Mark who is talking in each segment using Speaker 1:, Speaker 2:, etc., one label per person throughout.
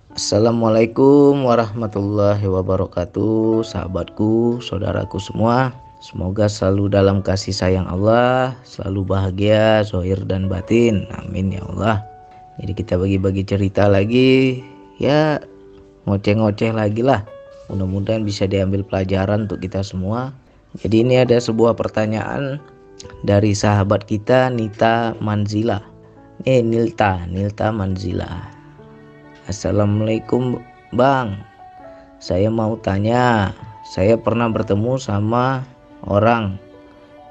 Speaker 1: Assalamualaikum warahmatullahi wabarakatuh, sahabatku, saudaraku semua. Semoga selalu dalam kasih sayang Allah, selalu bahagia zahir dan batin. Amin ya Allah. Jadi kita bagi-bagi cerita lagi, ya ngoceh-ngoceh lagi lah. Mudah-mudahan bisa diambil pelajaran untuk kita semua. Jadi ini ada sebuah pertanyaan dari sahabat kita Nilta Manzila. Nilta Manzila. Assalamualaikum Bang, saya mau tanya, saya pernah bertemu sama orang.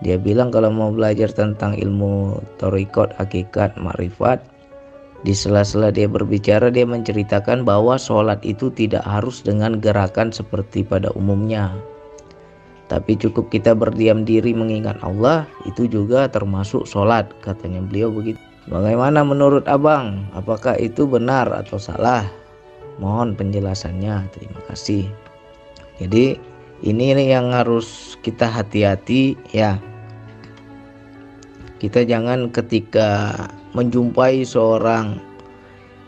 Speaker 1: Dia bilang kalau mau belajar tentang ilmu thariqat, hakikat, makrifat, di sela-sela dia berbicara dia menceritakan bahwa sholat itu tidak harus dengan gerakan seperti pada umumnya, tapi cukup kita berdiam diri mengingat Allah, itu juga termasuk sholat, katanya beliau begitu. Bagaimana menurut Abang? Apakah itu benar atau salah? Mohon penjelasannya. Terima kasih. Jadi ini yang harus kita hati-hati ya. Kita jangan ketika menjumpai seorang,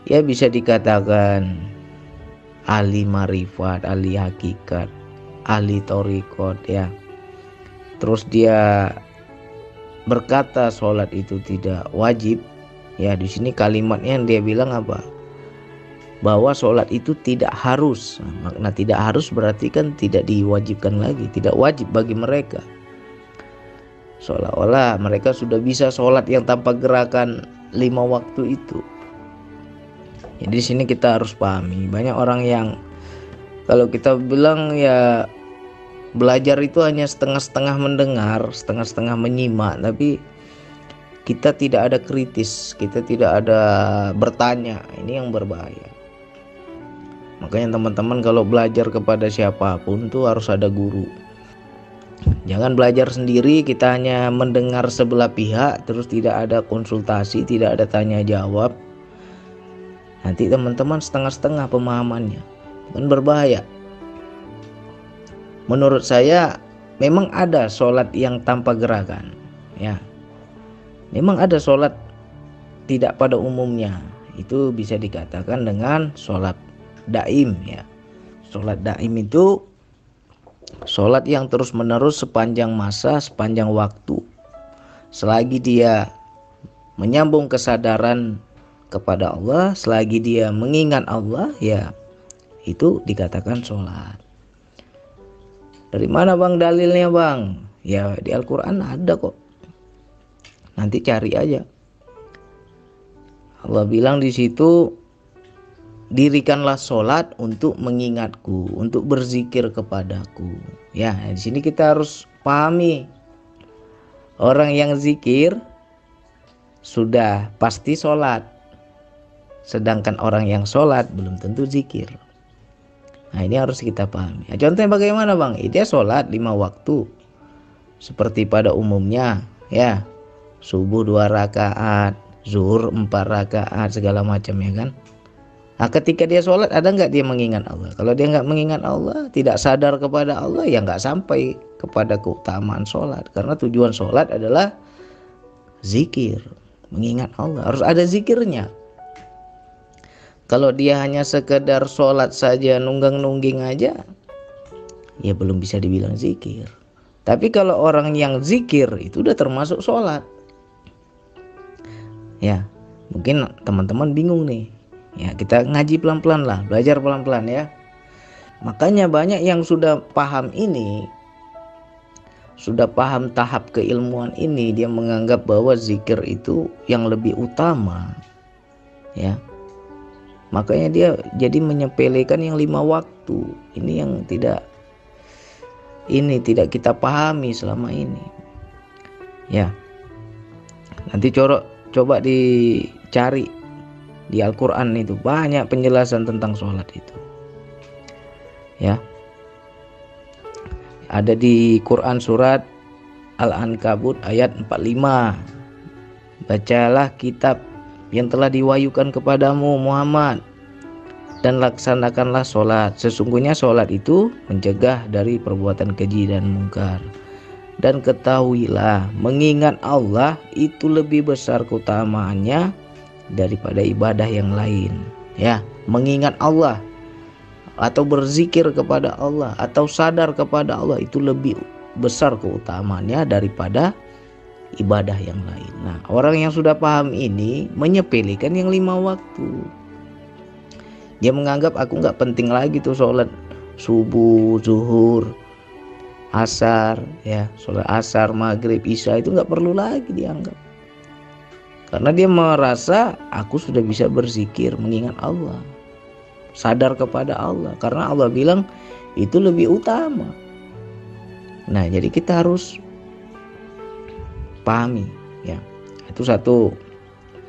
Speaker 1: ya bisa dikatakan ahli marifat, ahli hakikat, ahli thariqat ya, terus dia berkata sholat itu tidak wajib. Ya di sini kalimatnya yang dia bilang apa? Bahwa sholat itu tidak harus. Makna tidak harus berarti kan tidak diwajibkan lagi, tidak wajib bagi mereka. Seolah-olah mereka sudah bisa sholat yang tanpa gerakan 5 waktu itu. Jadi di sini kita harus pahami, banyak orang yang kalau kita bilang ya belajar itu hanya setengah-setengah mendengar, setengah-setengah menyimak, tapi kita tidak ada kritis, kita tidak ada bertanya. Ini yang berbahaya. Makanya teman-teman kalau belajar kepada siapapun tuh harus ada guru. Jangan belajar sendiri, kita hanya mendengar sebelah pihak, terus tidak ada konsultasi, tidak ada tanya jawab. Nanti teman-teman setengah-setengah pemahamannya, kan berbahaya. Menurut saya memang ada sholat yang tanpa gerakan ya. Memang ada sholat tidak pada umumnya, itu bisa dikatakan dengan sholat daim ya. Sholat daim itu sholat yang terus menerus sepanjang masa, sepanjang waktu, selagi dia menyambung kesadaran kepada Allah, selagi dia mengingat Allah ya, itu dikatakan sholat. Dari mana Bang dalilnya Bang? Ya di Al-Quran ada kok, nanti cari aja. Allah bilang di situ, dirikanlah sholat untuk mengingatku, untuk berzikir kepadaku. Ya di sini kita harus pahami, orang yang zikir sudah pasti sholat, sedangkan orang yang sholat belum tentu zikir. Nah ini harus kita pahami. Nah, contohnya bagaimana Bang? Dia sholat 5 waktu seperti pada umumnya ya. Subuh 2 rakaat, zuhur 4 rakaat, segala macam ya kan. Nah ketika dia sholat ada nggak dia mengingat Allah? Kalau dia nggak mengingat Allah, tidak sadar kepada Allah, ya nggak sampai kepada keutamaan sholat. Karena tujuan sholat adalah zikir, mengingat Allah, harus ada zikirnya. Kalau dia hanya sekedar sholat saja, nunggang-nungging aja, ya belum bisa dibilang zikir. Tapi kalau orang yang zikir itu udah termasuk sholat. Ya, mungkin teman-teman bingung nih. Ya, kita ngaji pelan-pelan lah, belajar pelan-pelan ya. Makanya banyak yang sudah paham ini, sudah paham tahap keilmuan ini, dia menganggap bahwa zikir itu yang lebih utama. Ya. Makanya dia jadi menyepelekan yang 5 waktu. Ini yang tidak kita pahami selama ini. Ya. Nanti coba dicari di Al-Quran, itu banyak penjelasan tentang sholat itu ya. Ada di Quran surat Al-Ankabut ayat 45. Bacalah kitab yang telah diwahyukan kepadamu Muhammad dan laksanakanlah sholat. Sesungguhnya sholat itu mencegah dari perbuatan keji dan mungkar. Dan ketahuilah, mengingat Allah itu lebih besar keutamaannya daripada ibadah yang lain ya. mengingat Allah atau berzikir kepada Allah atau sadar kepada Allah itu lebih besar keutamaannya daripada ibadah yang lain. Nah, orang yang sudah paham ini menyepelekan yang 5 waktu. Dia menganggap aku nggak penting lagi tuh sholat subuh, zuhur, asar, ya, sholat asar, maghrib, isya itu nggak perlu lagi dianggap. Karena dia merasa aku sudah bisa berzikir mengingat Allah, sadar kepada Allah, karena Allah bilang itu lebih utama. Nah, jadi kita harus pahami, ya. Itu satu.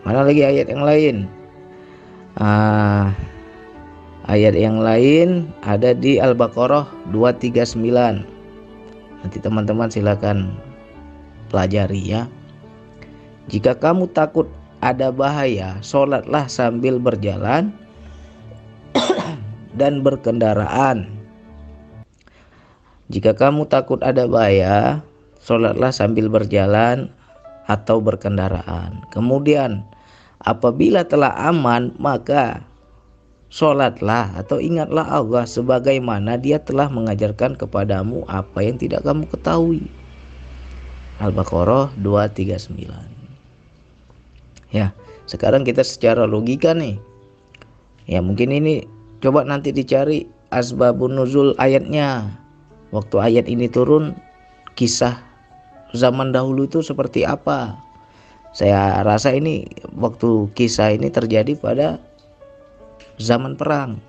Speaker 1: Mana lagi ayat yang lain? Ayat yang lain ada di Al-Baqarah 239. Nanti teman-teman silakan pelajari ya. Jika kamu takut ada bahaya, sholatlah sambil berjalan dan berkendaraan. Jika kamu takut ada bahaya, sholatlah sambil berjalan atau berkendaraan. Kemudian apabila telah aman, maka sholatlah atau ingatlah Allah sebagaimana Dia telah mengajarkan kepadamu apa yang tidak kamu ketahui. Al-Baqarah 239. Ya, sekarang kita secara logika nih. Ya, mungkin ini coba nanti dicari asbabun nuzul ayatnya. Waktu ayat ini turun, kisah zaman dahulu itu seperti apa? Saya rasa ini waktu kisah ini terjadi pada zaman perang.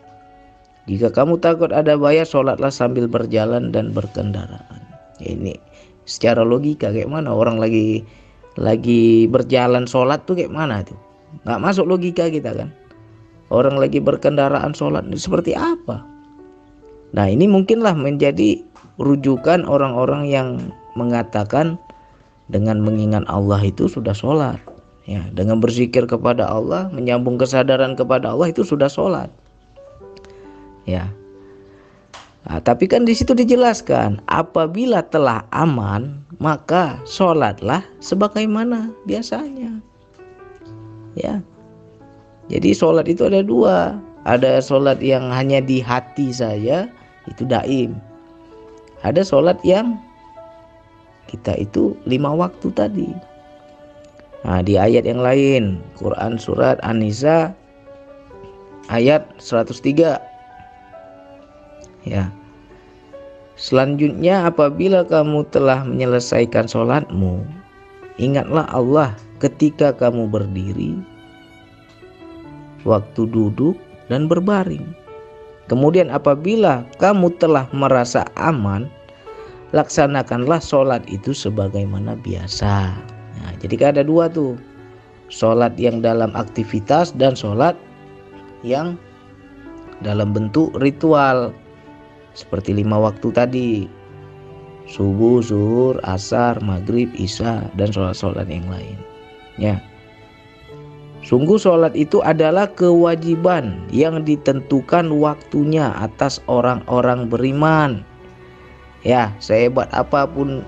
Speaker 1: Jika kamu takut ada bahaya, sholatlah sambil berjalan dan berkendaraan. Ini secara logika kayak mana orang lagi berjalan sholat tuh kayak mana tuh? Nggak masuk logika kita kan? Orang lagi berkendaraan sholat ini seperti apa? Nah, ini mungkinlah menjadi rujukan orang-orang yang mengatakan dengan mengingat Allah itu sudah sholat. Ya, dengan berzikir kepada Allah, menyambung kesadaran kepada Allah itu sudah sholat. Ya. Nah, tapi kan di situ dijelaskan apabila telah aman maka sholatlah sebagaimana biasanya. Ya. Jadi sholat itu ada dua. Ada sholat yang hanya di hati saja, itu daim. Ada sholat yang kita itu 5 waktu tadi. Nah, di ayat yang lain, Quran surat An-Nisa ayat 103. Ya. Selanjutnya apabila kamu telah menyelesaikan sholatmu, ingatlah Allah ketika kamu berdiri, waktu duduk dan berbaring. Kemudian apabila kamu telah merasa aman, laksanakanlah sholat itu sebagaimana biasa. Nah, jadi kan ada dua tuh, sholat yang dalam aktivitas dan sholat yang dalam bentuk ritual. Seperti 5 waktu tadi, subuh, zuhur, asar, maghrib, isya, dan sholat-sholat yang lain. Ya. Sungguh sholat itu adalah kewajiban yang ditentukan waktunya atas orang-orang beriman. Ya, sehebat apapun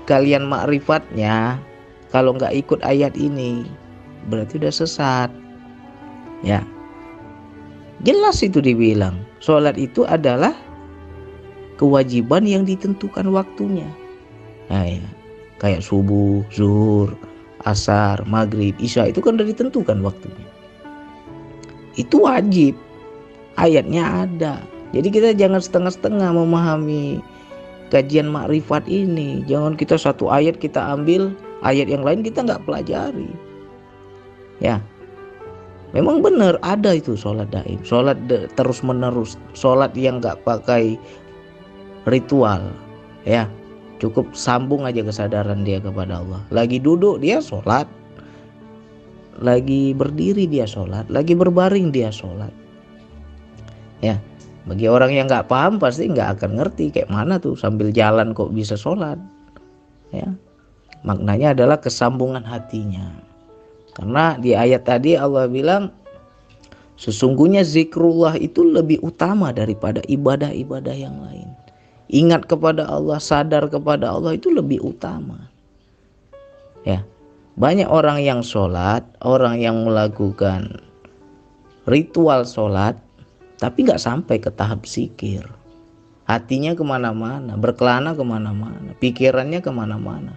Speaker 1: kalian makrifatnya, kalau nggak ikut ayat ini, berarti udah sesat. Ya, jelas itu dibilang, sholat itu adalah kewajiban yang ditentukan waktunya. Nah, ya, kayak subuh, zuhur, asar, maghrib, isya itu kan udah ditentukan waktunya. Itu wajib. Ayatnya ada. Jadi kita jangan setengah-setengah memahami kajian makrifat ini. Jangan kita satu ayat kita ambil, ayat yang lain kita nggak pelajari. Ya, memang benar ada itu sholat daim, sholat terus menerus, sholat yang nggak pakai ritual. Ya, cukup sambung aja kesadaran dia kepada Allah. Lagi duduk dia sholat, lagi berdiri dia sholat, lagi berbaring dia sholat. Ya, bagi orang yang nggak paham pasti nggak akan ngerti kayak mana tuh sambil jalan kok bisa sholat. Ya, maknanya adalah kesambungan hatinya. Karena di ayat tadi Allah bilang sesungguhnya zikrullah itu lebih utama daripada ibadah-ibadah yang lain. Ingat kepada Allah, sadar kepada Allah itu lebih utama. Ya, banyak orang yang sholat, orang yang melakukan ritual sholat, tapi nggak sampai ke tahap zikir. Hatinya kemana-mana, berkelana kemana-mana, pikirannya kemana-mana.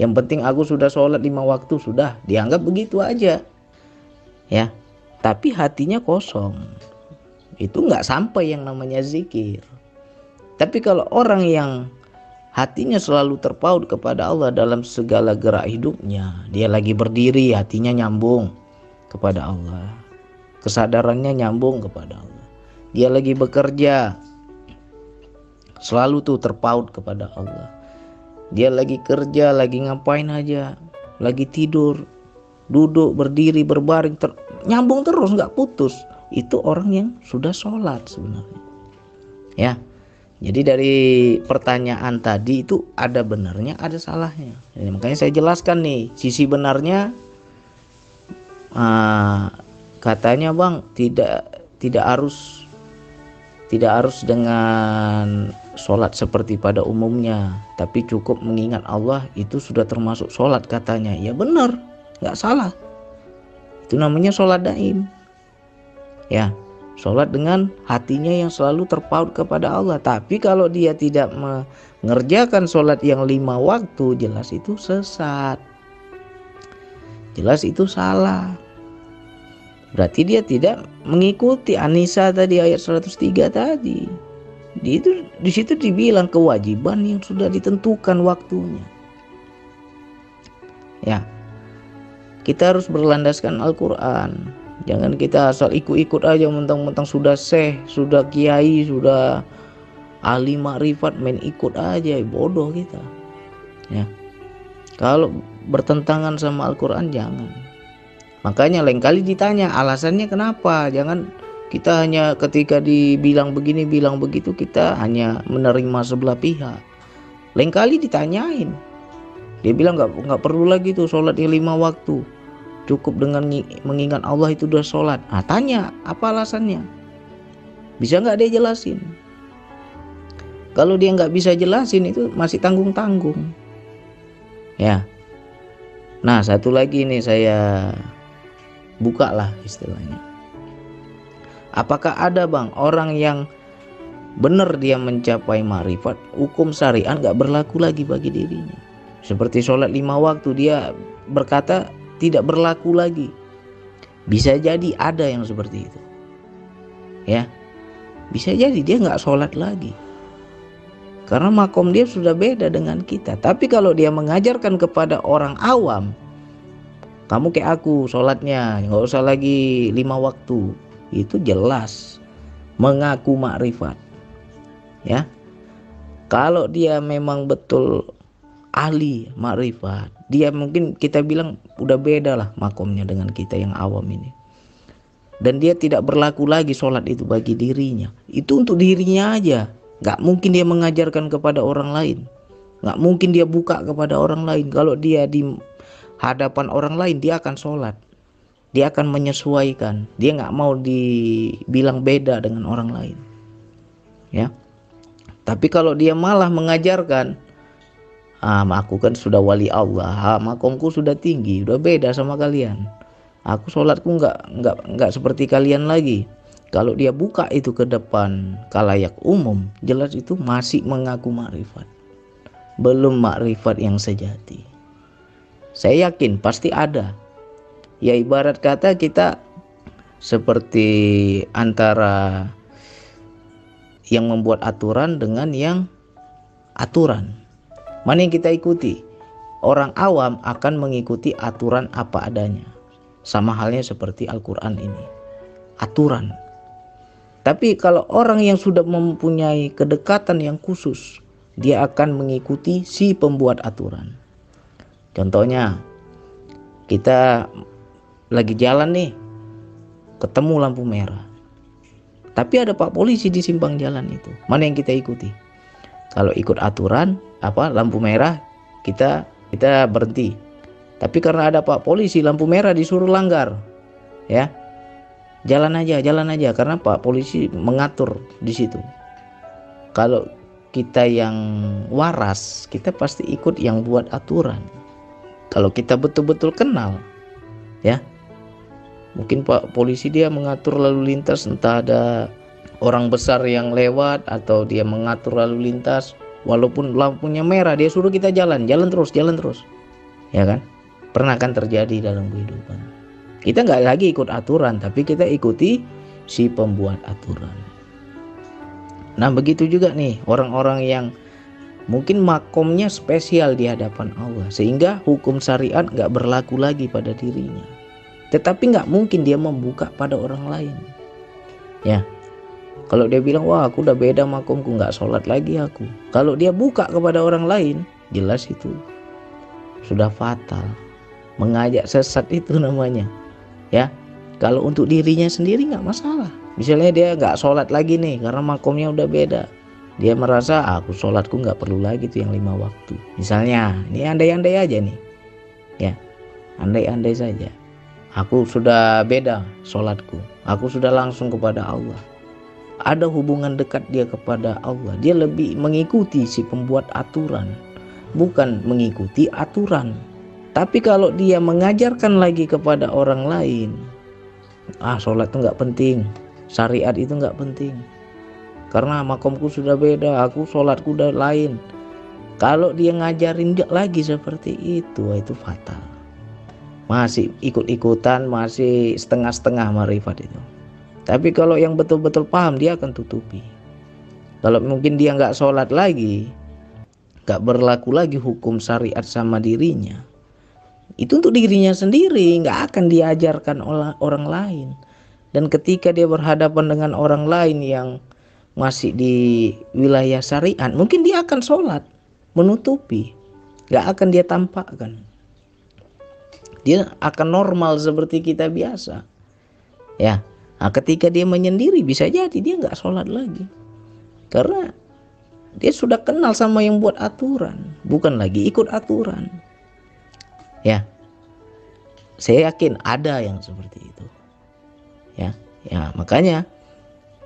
Speaker 1: Yang penting aku sudah sholat 5 waktu, sudah dianggap begitu aja, ya. Tapi hatinya kosong, itu nggak sampai yang namanya zikir. Tapi kalau orang yang hatinya selalu terpaut kepada Allah dalam segala gerak hidupnya, dia lagi berdiri, hatinya nyambung kepada Allah, kesadarannya nyambung kepada Allah. Dia lagi bekerja, selalu tuh terpaut kepada Allah. Dia lagi kerja, lagi ngapain aja, lagi tidur, duduk, berdiri, berbaring, nyambung terus, nggak putus. Itu orang yang sudah sholat sebenarnya, ya. Jadi dari pertanyaan tadi itu ada benarnya, ada salahnya. Jadi makanya saya jelaskan nih sisi benarnya. Katanya bang, tidak harus dengan sholat seperti pada umumnya, tapi cukup mengingat Allah itu sudah termasuk sholat katanya. Ya benar, nggak salah. Itu namanya sholat daim, ya. Sholat dengan hatinya yang selalu terpaut kepada Allah. Tapi kalau dia tidak mengerjakan sholat yang 5 waktu, jelas itu sesat, jelas itu salah. Berarti dia tidak mengikuti An-Nisa tadi ayat 103 tadi. Di situ dibilang kewajiban yang sudah ditentukan waktunya. Ya. Kita harus berlandaskan Al-Qur'an. Jangan kita asal ikut-ikut aja, mentang-mentang sudah syekh, sudah kiai, sudah ahli makrifat, main ikut aja, bodoh kita. Ya. Kalau bertentangan sama Al-Qur'an jangan. Makanya lain kali ditanya alasannya kenapa. Jangan kita hanya ketika dibilang begini, bilang begitu, kita hanya menerima sebelah pihak. Lain kali ditanyain. Dia bilang nggak perlu lagi tuh sholat 5 waktu. Cukup dengan mengingat Allah itu udah sholat. Nah, tanya apa alasannya. Bisa nggak dia jelasin? Kalau dia nggak bisa jelasin itu masih tanggung-tanggung. Ya. Nah, satu lagi nih saya buka lah istilahnya. Apakah ada bang orang yang benar dia mencapai ma'rifat, hukum syariat nggak berlaku lagi bagi dirinya? Seperti sholat 5 waktu dia berkata tidak berlaku lagi. Bisa jadi ada yang seperti itu, ya. Bisa jadi dia nggak sholat lagi karena makom dia sudah beda dengan kita. Tapi kalau dia mengajarkan kepada orang awam, kamu kayak aku sholatnya nggak usah lagi 5 waktu, itu jelas mengaku makrifat, ya. Kalau dia memang betul ahli makrifat, dia mungkin kita bilang udah beda lah makomnya dengan kita yang awam ini, dan dia tidak berlaku lagi sholat itu bagi dirinya. Itu untuk dirinya aja, nggak mungkin dia mengajarkan kepada orang lain, nggak mungkin dia buka kepada orang lain. Kalau dia di hadapan orang lain dia akan sholat, dia akan menyesuaikan, dia nggak mau dibilang beda dengan orang lain, ya. Tapi kalau dia malah mengajarkan, aku kan sudah wali Allah, makomku sudah tinggi, udah beda sama kalian, aku sholatku nggak seperti kalian lagi. Kalau dia buka itu ke depan kalayak umum, jelas itu masih mengaku makrifat, belum makrifat yang sejati. Saya yakin pasti ada. Ya ibarat kata kita seperti antara yang membuat aturan dengan yang aturan. Mana yang kita ikuti? Orang awam akan mengikuti aturan apa adanya. Sama halnya seperti Al-Quran ini, aturan. Tapi kalau orang yang sudah mempunyai kedekatan yang khusus, dia akan mengikuti si pembuat aturan. Contohnya, kita lagi jalan nih, ketemu lampu merah, tapi ada pak polisi di simpang jalan itu. Mana yang kita ikuti? Kalau ikut aturan, lampu merah kita berhenti. Tapi karena ada pak polisi, lampu merah disuruh langgar, ya, jalan aja karena pak polisi mengatur di situ. Kalau kita yang waras, kita pasti ikut yang buat aturan. Kalau kita betul-betul kenal, ya, Mungkin Pak polisi dia mengatur lalu lintas, entah ada orang besar yang lewat atau dia mengatur lalu lintas, walaupun lampunya merah dia suruh kita jalan terus, ya kan? Pernah kan terjadi dalam kehidupan. Kita nggak lagi ikut aturan, tapi kita ikuti si pembuat aturan. Nah begitu juga nih orang-orang yang mungkin makomnya spesial di hadapan Allah, sehingga hukum syariat nggak berlaku lagi pada dirinya. Tetapi nggak mungkin dia membuka pada orang lain. Ya, kalau dia bilang, wah aku udah beda makomku, nggak sholat lagi aku. Kalau dia buka kepada orang lain, jelas itu sudah fatal. Mengajak sesat itu namanya. Ya, kalau untuk dirinya sendiri nggak masalah. Misalnya dia nggak sholat lagi nih karena makomnya udah beda. Dia merasa aku sholatku nggak perlu lagi tuh yang 5 waktu. Misalnya, ini andai-andai aja nih. Ya, andai-andai saja. Aku sudah beda sholatku. Aku sudah langsung kepada Allah. Ada hubungan dekat dia kepada Allah. Dia lebih mengikuti si pembuat aturan, bukan mengikuti aturan. Tapi kalau dia mengajarkan lagi kepada orang lain, sholat itu nggak penting, syariat itu nggak penting, karena makomku sudah beda, aku sholatku udah lain. Kalau dia ngajarin lagi seperti itu fatal. Masih ikut-ikutan, masih setengah-setengah marifat itu. Tapi kalau yang betul-betul paham, dia akan tutupi. Kalau mungkin dia nggak sholat lagi, nggak berlaku lagi hukum syariat sama dirinya, itu untuk dirinya sendiri, nggak akan diajarkan oleh orang lain. Dan ketika dia berhadapan dengan orang lain yang masih di wilayah syariat, mungkin dia akan sholat menutupi, nggak akan dia tampakkan. Dia akan normal seperti kita biasa. Ya, nah, ketika dia menyendiri bisa jadi dia nggak sholat lagi, karena dia sudah kenal sama yang buat aturan, bukan lagi ikut aturan. Ya, saya yakin ada yang seperti itu. Ya, makanya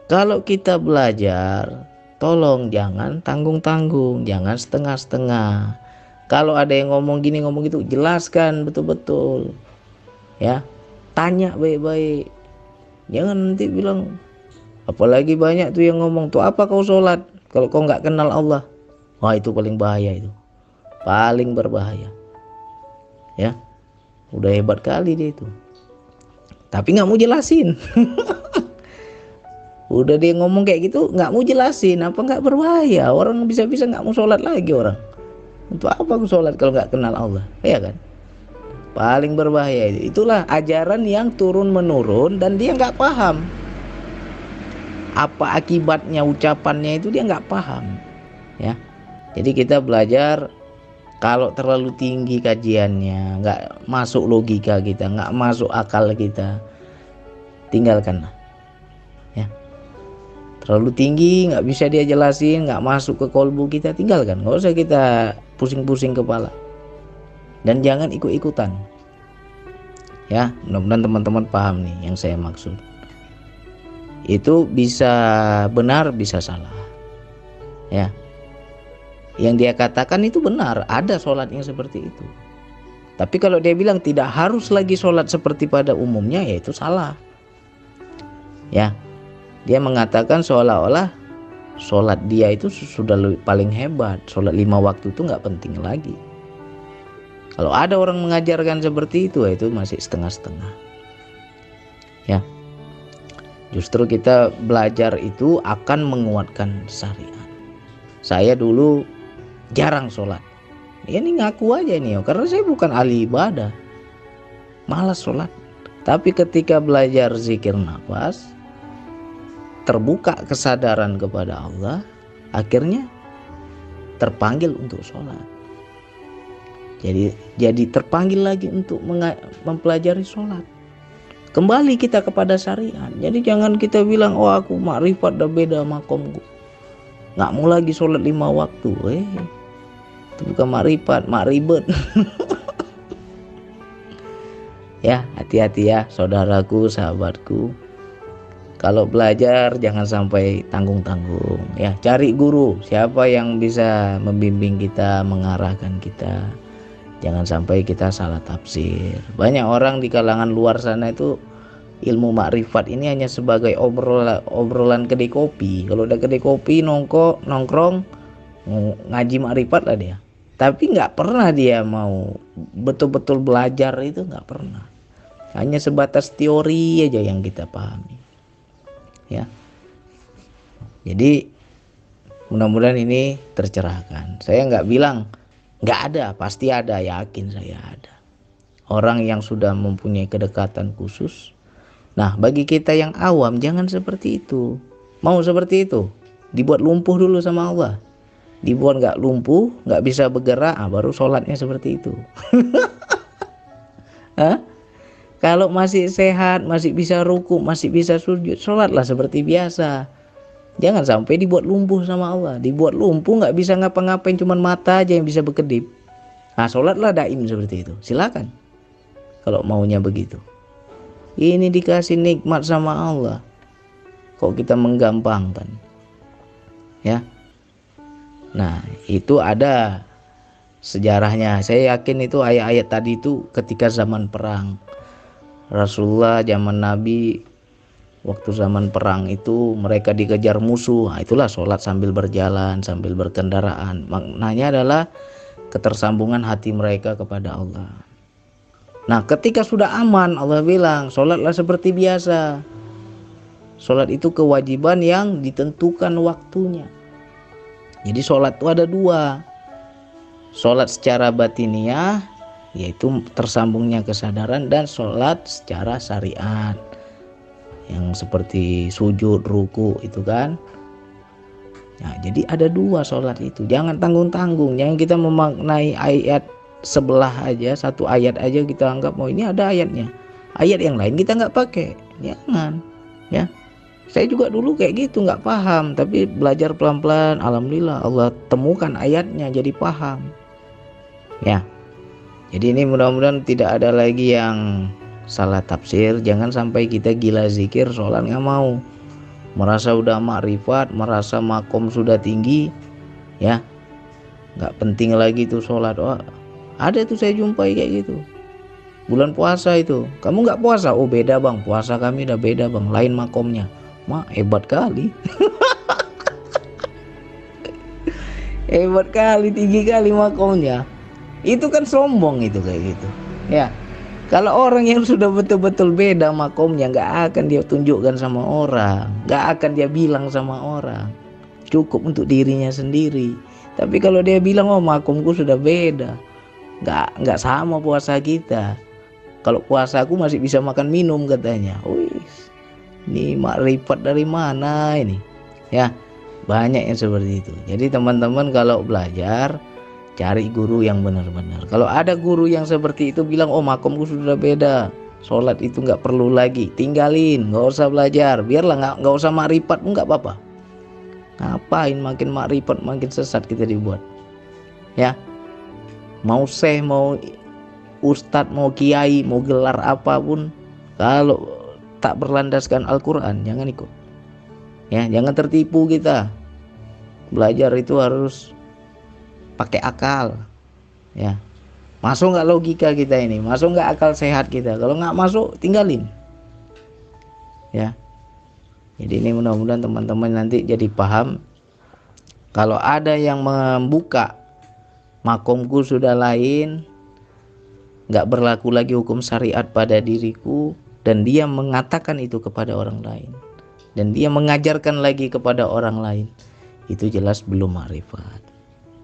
Speaker 1: kalau kita belajar, tolong jangan tanggung-tanggung, jangan setengah-setengah. Kalau ada yang ngomong gini ngomong gitu, jelaskan betul-betul. Ya, tanya baik-baik. Jangan nanti bilang, apalagi banyak tuh yang ngomong, tuh apa kau sholat kalau kau nggak kenal Allah. Wah itu paling bahaya, itu paling berbahaya. Ya, udah hebat kali dia itu, tapi nggak mau jelasin. Udah dia ngomong kayak gitu nggak mau jelasin, apa nggak berbahaya? Orang bisa-bisa nggak mau sholat lagi orang. Untuk apa aku sholat kalau nggak kenal Allah? Ya kan? Paling berbahaya itu. Itulah ajaran yang turun menurun dan dia nggak paham apa akibatnya ucapannya, itu dia nggak paham. Ya, jadi kita belajar. Kalau terlalu tinggi kajiannya, nggak masuk logika kita, nggak masuk akal kita, tinggalkanlah. Ya, terlalu tinggi, nggak bisa dia jelasin, nggak masuk ke kolbu kita, tinggalkan. Nggak usah kita pusing-pusing kepala. Dan jangan ikut-ikutan. Ya, mudah-mudahan teman-teman paham nih yang saya maksud. Itu bisa benar, bisa salah. Ya, yang dia katakan itu benar, ada sholat yang seperti itu. Tapi kalau dia bilang tidak harus lagi sholat seperti pada umumnya, ya itu salah. Ya, dia mengatakan seolah-olah sholat dia itu sudah paling hebat, sholat 5 waktu itu nggak penting lagi. Kalau ada orang mengajarkan seperti itu, ya itu masih setengah-setengah. Ya, justru kita belajar itu akan menguatkan syariat. Saya dulu jarang sholat. Ini ngaku aja nih, karena saya bukan ahli ibadah, malas sholat. Tapi ketika belajar zikir nafas, terbuka kesadaran kepada Allah, akhirnya terpanggil untuk sholat. Jadi terpanggil lagi untuk mempelajari sholat. Kembali kita kepada syariat. Jadi jangan kita bilang, oh aku makrifat udah beda makomku, nggak mau lagi sholat 5 waktu. Itu bukan makrifat, makribet. Ya, hati-hati ya saudaraku, sahabatku. Kalau belajar jangan sampai tanggung-tanggung. Ya, cari guru, siapa yang bisa membimbing kita, mengarahkan kita. Jangan sampai kita salah tafsir. Banyak orang di kalangan luar sana itu ilmu makrifat ini hanya sebagai obrolan kedai kopi. Kalau udah kedai kopi nongkrong ngaji makrifat lah dia, tapi nggak pernah dia mau betul-betul belajar, itu nggak pernah. Hanya sebatas teori aja yang kita pahami, ya. Jadi mudah-mudahan ini tercerahkan. Saya nggak bilang nggak ada, pasti ada, yakin saya ada orang yang sudah mempunyai kedekatan khusus. Nah, bagi kita yang awam jangan seperti itu. Mau seperti itu, dibuat lumpuh dulu sama Allah. Dibuat nggak lumpuh, nggak bisa bergerak, baru sholatnya seperti itu. Hah? Kalau masih sehat, masih bisa ruku, masih bisa sujud, sholatlah seperti biasa. Jangan sampai dibuat lumpuh sama Allah. Dibuat lumpuh nggak bisa ngapa-ngapain, cuman mata aja yang bisa berkedip. Nah, sholatlah daim seperti itu. Silakan kalau maunya begitu. Ini dikasih nikmat sama Allah, kok kita menggampangkan, ya. Nah, itu ada sejarahnya. Saya yakin itu ayat-ayat tadi itu ketika zaman perang. Rasulullah zaman Nabi, waktu zaman perang itu mereka dikejar musuh. Nah, itulah sholat sambil berjalan, sambil berkendaraan. Maknanya adalah ketersambungan hati mereka kepada Allah. Nah, ketika sudah aman, Allah bilang sholatlah seperti biasa. Sholat itu kewajiban yang ditentukan waktunya. Jadi sholat itu ada dua. Sholat secara batiniah, yaitu tersambungnya kesadaran, dan sholat secara syariat, yang seperti sujud, ruku itu kan. Nah, jadi ada dua sholat itu. Jangan tanggung-tanggung. Jangan kita memaknai ayat sebelah aja, satu ayat aja kita anggap ini ada ayatnya, ayat yang lain kita nggak pakai. Jangan, ya. Saya juga dulu kayak gitu, nggak paham, tapi belajar pelan-pelan, alhamdulillah Allah temukan ayatnya jadi paham, ya. Jadi ini mudah-mudahan tidak ada lagi yang salah tafsir. Jangan sampai kita gila zikir, sholat nggak mau, merasa udah makrifat, merasa makom sudah tinggi, ya, nggak penting lagi tuh sholat. Oh, ada tuh saya jumpai kayak gitu. Bulan puasa itu, kamu nggak puasa? Oh beda bang, puasa kami udah beda bang, lain makomnya. Hebat kali. Hebat kali, tinggi kali makomnya. Itu kan sombong itu kayak gitu, ya. Kalau orang yang sudah betul-betul beda makomnya, nggak akan dia tunjukkan sama orang, nggak akan dia bilang sama orang. Cukup untuk dirinya sendiri. Tapi kalau dia bilang, oh makomku sudah beda, nggak sama puasa kita. Kalau puasa aku masih bisa makan minum katanya. Wih, ini makrifat dari mana ini? Ya, banyak yang seperti itu. Jadi teman-teman kalau belajar, cari guru yang benar-benar. Kalau ada guru yang seperti itu bilang, oh makomku sudah beda, sholat itu nggak perlu lagi, tinggalin, nggak usah belajar, biarlah nggak usah makrifat pun nggak apa-apa. Ngapain makin makrifat makin sesat kita dibuat, ya. Mau syekh, mau ustadz, mau kiai, mau gelar apapun, kalau tak berlandaskan Al-Quran jangan ikut, ya. Jangan tertipu kita. Belajar itu harus pakai akal, ya. Masuk nggak logika kita ini, masuk nggak akal sehat kita? Kalau nggak masuk, tinggalin, ya. Jadi ini mudah-mudahan teman-teman nanti jadi paham. Kalau ada yang membuka makomku sudah lain, nggak berlaku lagi hukum syariat pada diriku, dan dia mengatakan itu kepada orang lain, dan dia mengajarkan lagi kepada orang lain, itu jelas belum makrifat,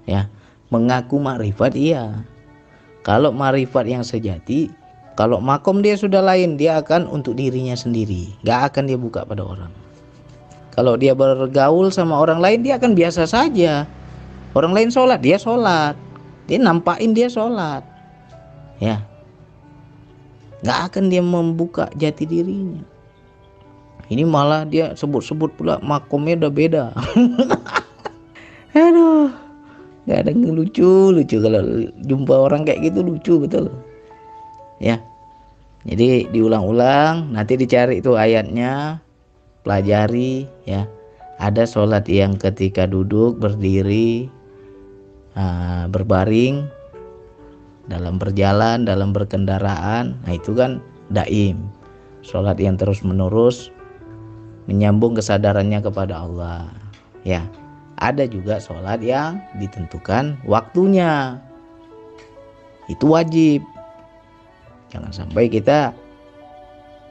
Speaker 1: ya. Mengaku makrifat iya. Kalau makrifat yang sejati, kalau makom dia sudah lain, dia akan untuk dirinya sendiri, nggak akan dia buka pada orang. Kalau dia bergaul sama orang lain, dia akan biasa saja. Orang lain sholat, dia sholat, dia nampakin dia sholat, ya. Nggak akan dia membuka jati dirinya. Ini malah dia sebut-sebut pula makomnya udah beda. Aduh, nggak ada yang lucu kalau jumpa orang kayak gitu, lucu betul, ya. Jadi diulang-ulang, nanti dicari itu ayatnya, pelajari, ya. Ada sholat yang ketika duduk, berdiri, berbaring, dalam berjalan, dalam berkendaraan, nah itu kan daim. sholat yang terus menerus menyambung kesadarannya kepada Allah. Ya, ada juga sholat yang ditentukan waktunya, itu wajib. Jangan sampai kita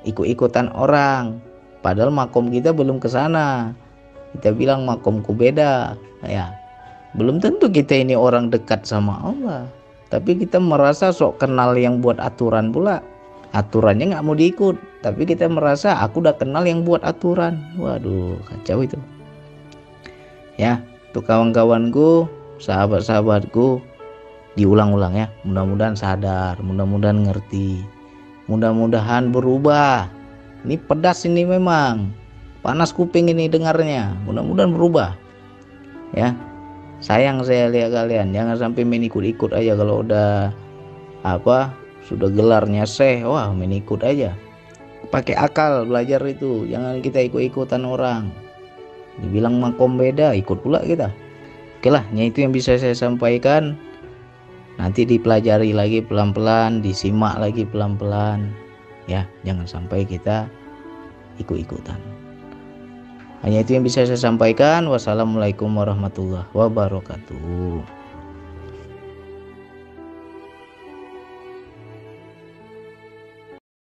Speaker 1: ikut-ikutan orang, padahal makom kita belum ke sana. Kita bilang makomku beda, ya. Belum tentu kita ini orang dekat sama Allah, tapi kita merasa sok kenal yang buat aturan pula. Aturannya nggak mau diikut, tapi kita merasa aku udah kenal yang buat aturan. Waduh, kacau itu. Ya, untuk kawan-kawanku, sahabat-sahabatku, diulang-ulang ya. Mudah-mudahan sadar, mudah-mudahan ngerti, mudah-mudahan berubah. Ini pedas ini memang, panas kuping ini dengarnya. Mudah-mudahan berubah. Ya, sayang saya lihat kalian, jangan sampai main ikut-ikut aja. Kalau udah sudah gelarnya syekh, wah main ikut aja. Pakai akal belajar itu, jangan kita ikut-ikutan orang. Dibilang makom beda, ikut pula kita. Oke lah, itu yang bisa saya sampaikan. Nanti dipelajari lagi pelan-pelan, disimak lagi pelan-pelan. Ya, jangan sampai kita ikut-ikutan. Hanya itu yang bisa saya sampaikan. Wassalamualaikum warahmatullahi wabarakatuh.